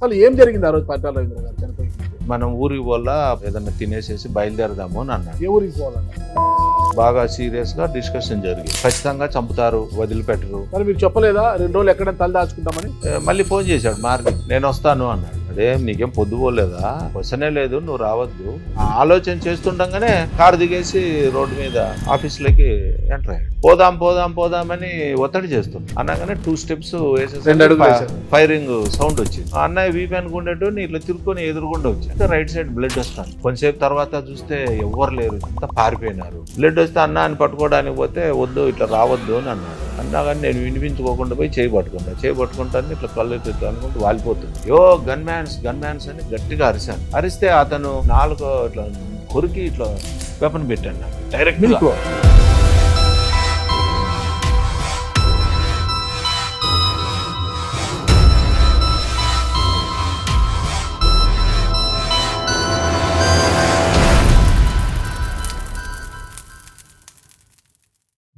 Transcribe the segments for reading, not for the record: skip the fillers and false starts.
అసలు ఏం జరిగింది ఆ రోజు పరిటాల రవీంద్ర గారు చనిపోయి? మనం ఊరికి వల్ల ఏదన్నా తినేసేసి బయలుదేరదాము అని అన్నాడు. ఏ ఊరికి పోవాలన్నారు? బాగా సీరియస్ గా డిస్కషన్ జరిగింది. ఖచ్చితంగా చంపుతారు, వదిలిపెట్టరు. మరి మీరు చెప్పలేదా 2 రోజులు ఎక్కడైనా తల దాచుకుంటామని? మళ్ళీ ఫోన్ చేశాడు మార్నింగ్, నేను వస్తాను అన్నాడు. అదేం నీకేం పొద్దుపోలేదా, వస్తనే లేదు, నువ్వు రావద్దు. ఆ ఆలోచన చేస్తుండగానే కారు దిగేసి రోడ్డు మీద ఆఫీస్లోకి ఎంటర్ అయ్యాడు. పోదాం పోదాం పోదామని ఒత్తిడి చేస్తుంది. అనగానే 2 steps వేసేసి ఫైరింగ్ సౌండ్ వచ్చింది. అన్నయ్య వీపు అనుకుండేటు ఇట్లా తిరుక్కొని ఎదురుగుండా వచ్చింది. రైట్ సైడ్ బ్లడ్ వస్తాను. కొంతసేపు తర్వాత చూస్తే ఎవ్వరు లేరు, అంతా పారిపోయినారు. బ్లడ్ వస్తే అన్న అని పట్టుకోవడానికి పోతే వద్దు, ఇట్లా రావద్దు అని అన్నాడు. అన్నా కానీ నేను వినిపించుకోకుండా పోయి చేయి పట్టుకుంటాను, ఇట్లా కళ్ళు ఇట్లా అనుకుంటూ వాలిపోతుంది. యో గన్ మ్యాన్స్ అని గట్టిగా అరిశాను. అరిస్తే అతను 4 ఇట్లా కొరికి ఇట్లా వెపన్ పెట్టాను నాకు direct.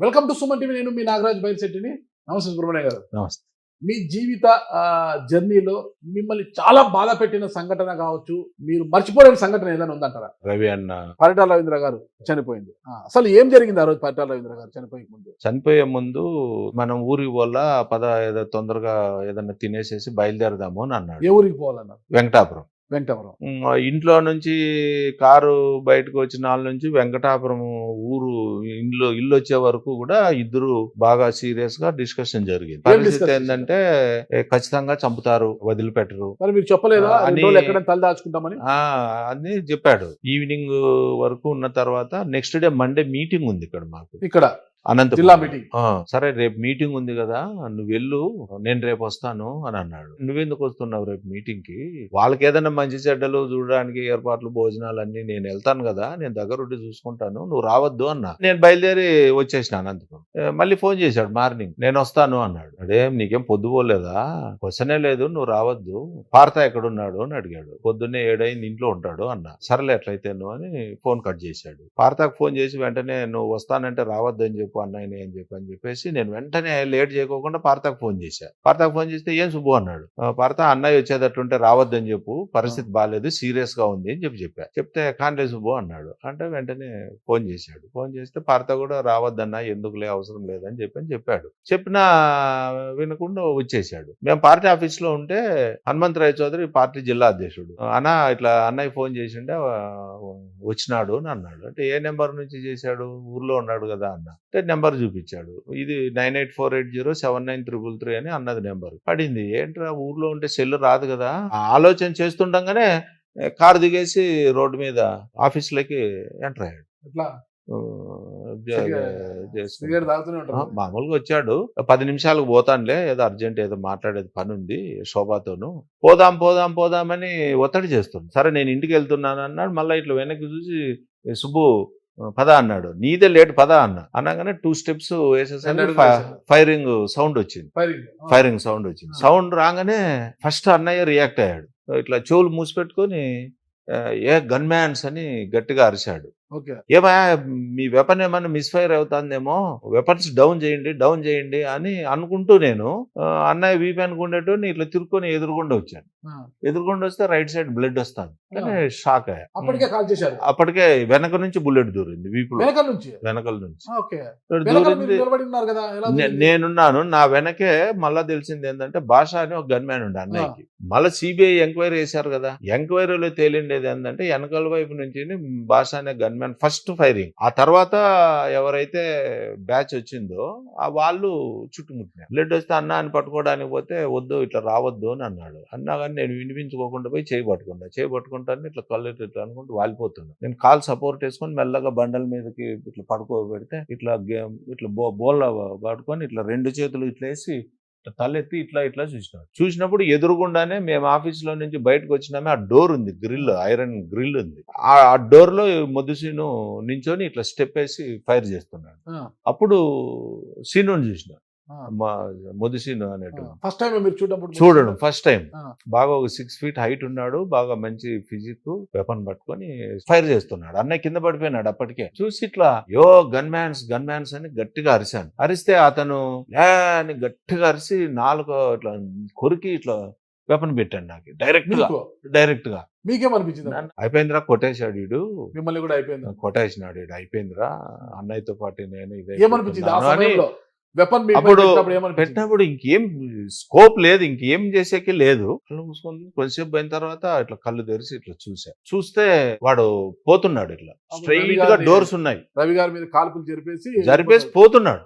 Welcome to Suman TV. నేను మీ నాగరాజ్ బైర్శెట్టిని. నమస్తే సుబ్రహ్మణ్య గారు. నమస్తే. మీ జీవిత జర్నీలో మిమ్మల్ని చాలా బాధ పెట్టిన సంఘటన కావచ్చు, మీరు మర్చిపోలేని సంఘటన ఏదైనా ఉందంటారా? రవి అన్న పరిటాల రవీంద్ర గారు చనిపోయింది. అసలు ఏం జరిగింది ఆ రోజు పరిటాల రవీంద్ర గారు చనిపోయే ముందు మనం ఊరికి వల్ల ఏదో తొందరగా ఏదన్నా తినేసేసి బయలుదేరదాము అని అన్నాడు. ఏ ఊరికి పోవాలన్నారు? వెంకటాపురం. ఇంట్లో నుంచి కారు బయటకు వచ్చిన వాళ్ళ నుంచి వెంకటాపురం ఊరు ఇల్లు వచ్చే వరకు కూడా ఇద్దరు బాగా సీరియస్ గా డిస్కషన్ జరిగింది. పరిస్థితి ఏంటంటే ఖచ్చితంగా చంపుతారు, వదిలిపెట్టరు. మరి మీరు చెప్పలేదా ఎక్కడ తల దాచుకుంటామని? అని చెప్పాడు. ఈవినింగ్ వరకు ఉన్న తర్వాత నెక్స్ట్ డే మండే మీటింగ్ ఉంది ఇక్కడ అనంతపురం జిల్లా మీటింగ్. సరే రేపు మీటింగ్ ఉంది కదా, నువ్వు వెళ్ళు, నేను రేపు వస్తాను అని అన్నాడు. నువ్వెందుకు వస్తున్నావు రేపు మీటింగ్ కి? వాళ్ళకి ఏదైనా మంచి చెడ్డలు చూడడానికి ఏర్పాట్లు, భోజనాలు అన్ని నేను వెళ్తాను కదా, నేను దగ్గరుండి చూసుకుంటాను, నువ్వు రావద్దు అన్నా. నేను బయలుదేరి వచ్చేసిన అనంతపురం. మళ్ళీ ఫోన్ చేశాడు మార్నింగ్, నేను వస్తాను అన్నాడు. అదేం నీకేం పొద్దుపోలేదా, వస్తనే లేదు, నువ్వు రావద్దు. పార్త ఎక్కడున్నాడు అని అడిగాడు. పొద్దున్నే 7 అయింది, ఇంట్లో ఉంటాడు అన్నా. సరేలే ఎట్లయితేను అని ఫోన్ కట్ చేశాడు. పార్తకు ఫోన్ చేసి వెంటనే నువ్వు వస్తానంటే రావద్దు అని చెప్పు అన్నయ్య అని చెప్పేసి నేను వెంటనే లేట్ చేయకోకుండా పార్తకు ఫోన్ చేశాను. పార్తకు ఫోన్ చేస్తే ఏం శుభు అన్నాడు. పార్త అన్నయ్య వచ్చేటట్టుంటే రావద్దని చెప్పు, పరిస్థితి బాగాలేదు, సీరియస్ గా ఉంది అని చెప్తే కాన్లే శుభు అన్నాడు. అంటే వెంటనే ఫోన్ చేశాడు. ఫోన్ చేస్తే పార్త కూడా రావద్దన్నా, ఎందుకులే, అవసరం లేదని చెప్పాడు. చెప్పినా వినకుండా వచ్చేసాడు. మేము పార్టీ ఆఫీస్ లో ఉంటే హనుమంతరాయ్ చౌదరి పార్టీ జిల్లా అధ్యక్షుడు అన్న ఇట్లా అన్నయ్య ఫోన్ చేసిండే వచ్చినాడు అని అన్నాడు. అంటే ఏ నెంబర్ నుంచి చేశాడు, ఊర్లో ఉన్నాడు కదా అన్న. అంటే నెంబర్ చూపించాడు. ఇది 9848079333 అని అన్నది నెంబర్ పడింది. ఏంట్రా ఊర్లో ఉంటే సెల్ రాదు కదా, ఆలోచన చేస్తుండగానే కారు దిగేసి రోడ్డు మీద ఆఫీస్లోకి ఎంటర్ అయ్యాడు. మామూలుగా వచ్చాడు. 10 నిమిషాలకు పోతానులే, ఏదో అర్జెంట్ ఏదో మాట్లాడేది పని ఉంది శోభాతోను, పోదామని ఒత్తిడి చేస్తుంది. సరే నేను ఇంటికి వెళ్తున్నాను అన్నాడు. మళ్ళీ ఇట్లా వెనక్కి చూసి సుబ్బు పద అన్నాడు. నీదే లేట్ పద అనగానే 2 steps వేసేసరికి ఫైరింగ్ సౌండ్ వచ్చింది. సౌండ్ రాగానే ఫస్ట్ అన్నయ్య రియాక్ట్ అయ్యాడు. ఇట్లా చెవులు మూసిపెట్టుకొని ఏ గన్ మ్యాన్స్ అని గట్టిగా అరిశాడు. ఏమయ్యా మీ వెపన్ ఏమన్నా మిస్ఫైర్ అవుతుందేమో, వెపన్స్ డౌన్ చేయండి అని అనుకుంటూ నేను అన్నయ్య వీపు అనుకుండేటు ఇట్లా తిరుక్కొని ఎదురుగుండా వచ్చాను. ఎదురుగుండా వస్తే రైట్ సైడ్ బ్లడ్ వస్తాను. షాక్ అయ్యా. అప్పటికే వెనక నుంచి బుల్లెట్ దూరింది వీపులో, వెనకల నుంచి దూరింది. నేనున్నాను, నా వెనకే. మళ్ళా తెలిసింది ఏంటంటే భాష అని ఒక గన్ మ్యాన్ ఉండే అన్నయ్యకి. మళ్ళీ సిబిఐ ఎంక్వైరీ చేశారు కదా, ఎంక్వైరీలో తేలిండేది ఏంటంటే వెనకల వైపు నుంచి భాష అనే గన్ మ్యాన్ ఫస్ట్ ఫైరింగ్. ఆ తర్వాత ఎవరైతే బ్యాచ్ వచ్చిందో వాళ్ళు చుట్టుముట్టినారు. బ్లడ్ వస్తే అన్న అని పట్టుకోవడానికి పోతే వద్దు, ఇట్లా రావద్దు అని అన్నాడు. అన్నా కానీ నేను వినిపించుకోకుండా పోయి చేయి పట్టుకుంటాను, ఇట్లా కళ్ళు ఇట్లా అనుకుంటూ వాలిపోతున్నా. నేను కాల్ సపోర్ట్ వేసుకొని మెల్లగా బండల మీదకి ఇట్లా పడుకోబెడితే ఇట్లా బోల్ల పట్టుకొని ఇట్లా 2 చేతులు ఇట్లా వేసి తలెత్తి ఇట్లా చూసినప్పుడు ఎదురుగుండానే మేము ఆఫీసులో నుంచి బయటకు వచ్చినామే, ఆ డోర్ ఉంది, గ్రిల్, ఐరన్ గ్రిల్ ఉంది. ఆ డోర్ లో మొద్దుసీను నించొని ఇట్లా స్టెప్ వేసి ఫైర్ చేస్తున్నాడు. అప్పుడు సీనుని చూసిన, మొద్దుసీను అనేటు చూడడం ఫస్ట్ టైం. బాగా ఒక 6 feet హైట్ ఉన్నాడు, బాగా మంచి ఫిజిక్, వెపన్ పట్టుకొని ఫైర్ చేస్తున్నాడు. అన్నయ్య కింద పడిపోయినాడు. అప్పటికే చూసి ఇట్లా గన్ మ్యాన్స్ అని గట్టిగా అరిశాను. అరిస్తే అతను అని గట్టిగా అరిసి 4 ఇట్లా కొరికి ఇట్లా వెపన్ పెట్టాడు నాకు డైరెక్ట్ గా మీకేమనిపించింది? అయిపోయిందిరా కొట్టేశాడు వీడు, మిమ్మల్ని కూడా అయిపోయింది. కొట్టేసినాడు వీడు, అయిపోయిందిరా అన్నయ్యతో పాటు నేను ఇదే ఏమనిపించింది ఆ అని సమయంలో? వెపన్ అప్పుడు పెట్టినప్పుడు ఇంకేం స్కోప్ లేదు, ఇంకేం చేసేకి లేదు. కళ్ళు మూసుకొని కొంచెంసేపు పోయిన తర్వాత ఇట్లా కళ్ళు తెరిచి ఇట్లా చూస్తే వాడు పోతున్నాడు, ఇట్లా స్ట్రైట్ గా డోర్స్ ఉన్నాయి, రవి గారి మీద కాల్పులు జరిపేసి పోతున్నాడు.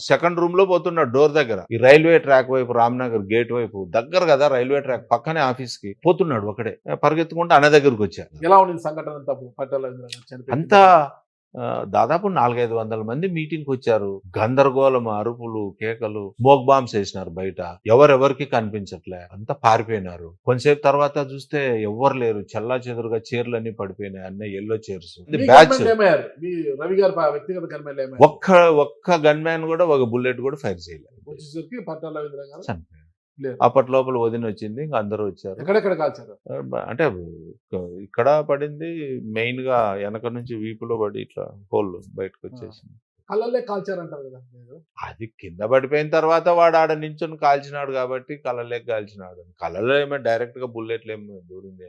సెకండ్ రూమ్ లో పోతున్నాడు డోర్ దగ్గర, ఈ రైల్వే ట్రాక్ వైపు, రామ్నగర్ గేట్ వైపు, దగ్గర కదా రైల్వే ట్రాక్ పక్కనే ఆఫీస్ కి పోతున్నాడు ఒకడే. పరిగెత్తుకుంటూ అన్న దగ్గరకు వచ్చాడు. ఎలా ఉండింది సంఘటన అంతా? పట్టాల అంతా దాదాపు 400-500 మంది మీటింగ్ వచ్చారు. గందరగోళం, అరుపులు, కేకలు, స్మోక్ బాంబ్స్ వేసినారు బయట, ఎవరెవరికి కనిపించట్లే, అంతా పారిపోయినారు. కొంతసేపు తర్వాత చూస్తే ఎవ్వరు లేరు, చల్లా చెదురుగా చైర్లన్నీ పడిపోయినాయి, అన్నీ ఎల్లో చైర్స్. బ్యాచ్ రవి గారి వ్యక్తిగత గన్మెన్ ఒక్క గన్మ్యాన్ కూడా ఒక బుల్లెట్ కూడా ఫైర్ చేయలేదు. వచ్చేసరికి పట్టాల రవీంద్ర గారు చనిపోయారు. అప్పటి లోపల వదిన వచ్చింది, ఇంకా అందరూ వచ్చారు. ఎక్కడెక్కడ కాల్చారు? అంటే ఇక్కడ పడింది మెయిన్ గా, వెనక నుంచి వీపులో పడి ఇట్లా హోల్ బయటకు వచ్చేసింది. కళ్ళల్లే కాల్చారంటారు కదా మీరు? అది కింద పడిపోయిన తర్వాత వాడు ఆడ నించొని కాల్చినాడు కాబట్టి కళ్ళలే కాల్చినాడు. కళ్ళలో ఏమో డైరెక్ట్ గా బుల్లెట్లు ఏమో దూరింది.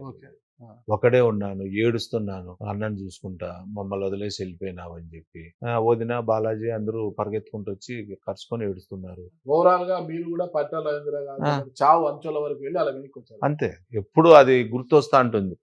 ఒకడే ఉన్నాను, ఏడుస్తున్నాను, అన్నని చూసుకుంటా, మమ్మల్ని వదిలేసి వెళ్ళిపోయినావు అని చెప్పి. వదిన, బాలాజీ అందరూ పరిగెత్తుకుంటూ వచ్చి కరుచుకొని ఏడుస్తున్నారు. ఓవరాల్ గా మీరు కూడా పట్టాల రవీంద్ర గారు చావు అంచుల వరకు వెళ్ళి అలా వెనక్కి వచ్చారు. అంతే, ఎప్పుడు అది గుర్తొస్తా ఉంటుంది.